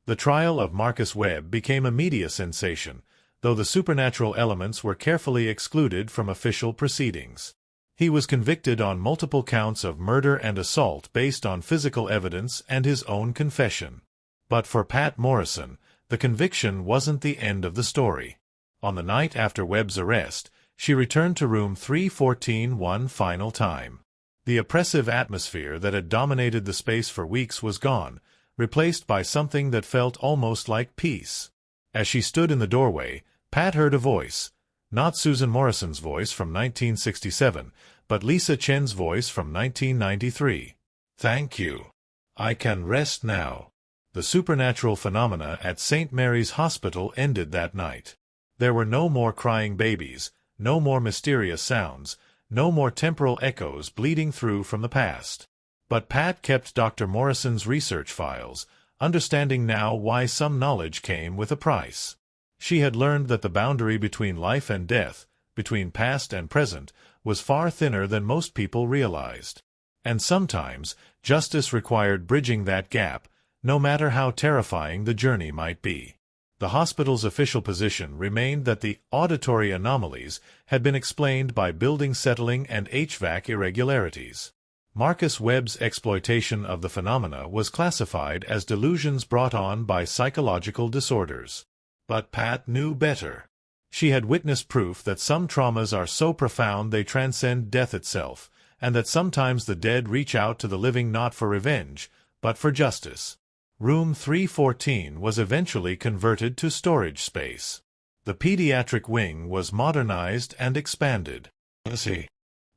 The trial of Marcus Webb became a media sensation, though the supernatural elements were carefully excluded from official proceedings. He was convicted on multiple counts of murder and assault based on physical evidence and his own confession. But for Pat Morrison, the conviction wasn't the end of the story. On the night after Webb's arrest, she returned to room 314 one final time. The oppressive atmosphere that had dominated the space for weeks was gone, replaced by something that felt almost like peace. As she stood in the doorway, Pat heard a voice. Not Susan Morrison's voice from 1967, but Lisa Chen's voice from 1993. "Thank you. I can rest now." The supernatural phenomena at St. Mary's Hospital ended that night. There were no more crying babies, no more mysterious sounds, no more temporal echoes bleeding through from the past. But Pat kept Dr. Morrison's research files, understanding now why some knowledge came with a price. She had learned that the boundary between life and death, between past and present, was far thinner than most people realized. And sometimes, justice required bridging that gap, no matter how terrifying the journey might be. The hospital's official position remained that the auditory anomalies had been explained by building settling and HVAC irregularities. Marcus Webb's exploitation of the phenomena was classified as delusions brought on by psychological disorders. But Pat knew better. She had witnessed proof that some traumas are so profound they transcend death itself, and that sometimes the dead reach out to the living not for revenge, but for justice. Room 314 was eventually converted to storage space. The pediatric wing was modernized and expanded.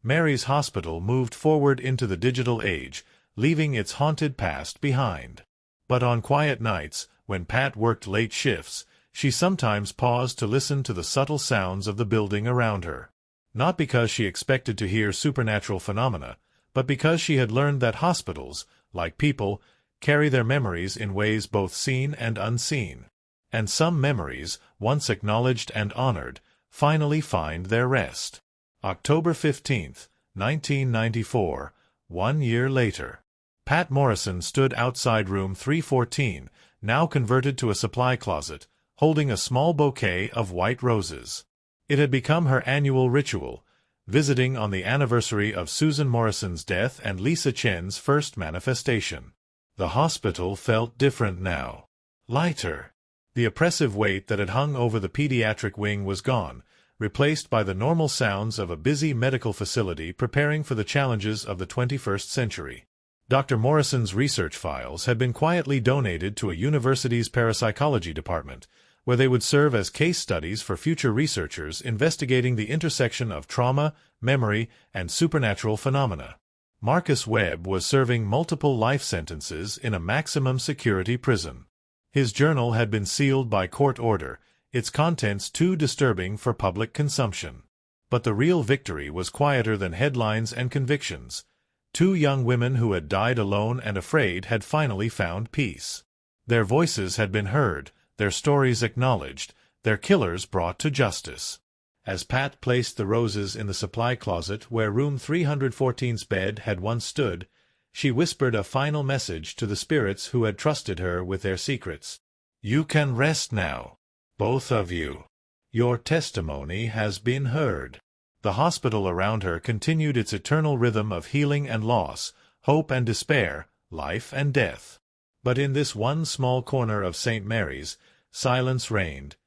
Mary's Hospital moved forward into the digital age, leaving its haunted past behind. But on quiet nights, when Pat worked late shifts, she sometimes paused to listen to the subtle sounds of the building around her. Not because she expected to hear supernatural phenomena, but because she had learned that hospitals, like people, carry their memories in ways both seen and unseen. and some memories, once acknowledged and honored, finally find their rest. October 15, 1994, 1 year later. Pat Morrison stood outside room 314, now converted to a supply closet, holding a small bouquet of white roses. It had become her annual ritual, visiting on the anniversary of Susan Morrison's death and Lisa Chen's first manifestation. The hospital felt different now. Lighter. The oppressive weight that had hung over the pediatric wing was gone, replaced by the normal sounds of a busy medical facility preparing for the challenges of the 21st century. Dr. Morrison's research files had been quietly donated to a university's parapsychology department, where they would serve as case studies for future researchers investigating the intersection of trauma, memory, and supernatural phenomena. Marcus Webb was serving multiple life sentences in a maximum security prison. His journal had been sealed by court order, its contents too disturbing for public consumption. But the real victory was quieter than headlines and convictions. 2 young women who had died alone and afraid had finally found peace. Their voices had been heard, their stories acknowledged, their killers brought to justice. As Pat placed the roses in the supply closet where room 314's bed had once stood, she whispered a final message to the spirits who had trusted her with their secrets. "You can rest now, both of you. Your testimony has been heard." The hospital around her continued its eternal rhythm of healing and loss, hope and despair, life and death. But in this one small corner of St. Mary's, silence reigned.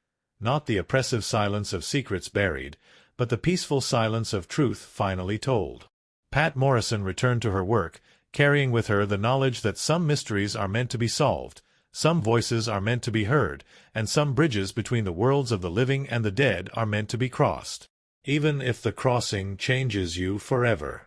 Not the oppressive silence of secrets buried, but the peaceful silence of truth finally told. Pat Morrison returned to her work, carrying with her the knowledge that some mysteries are meant to be solved, some voices are meant to be heard, and some bridges between the worlds of the living and the dead are meant to be crossed. Even if the crossing changes you forever.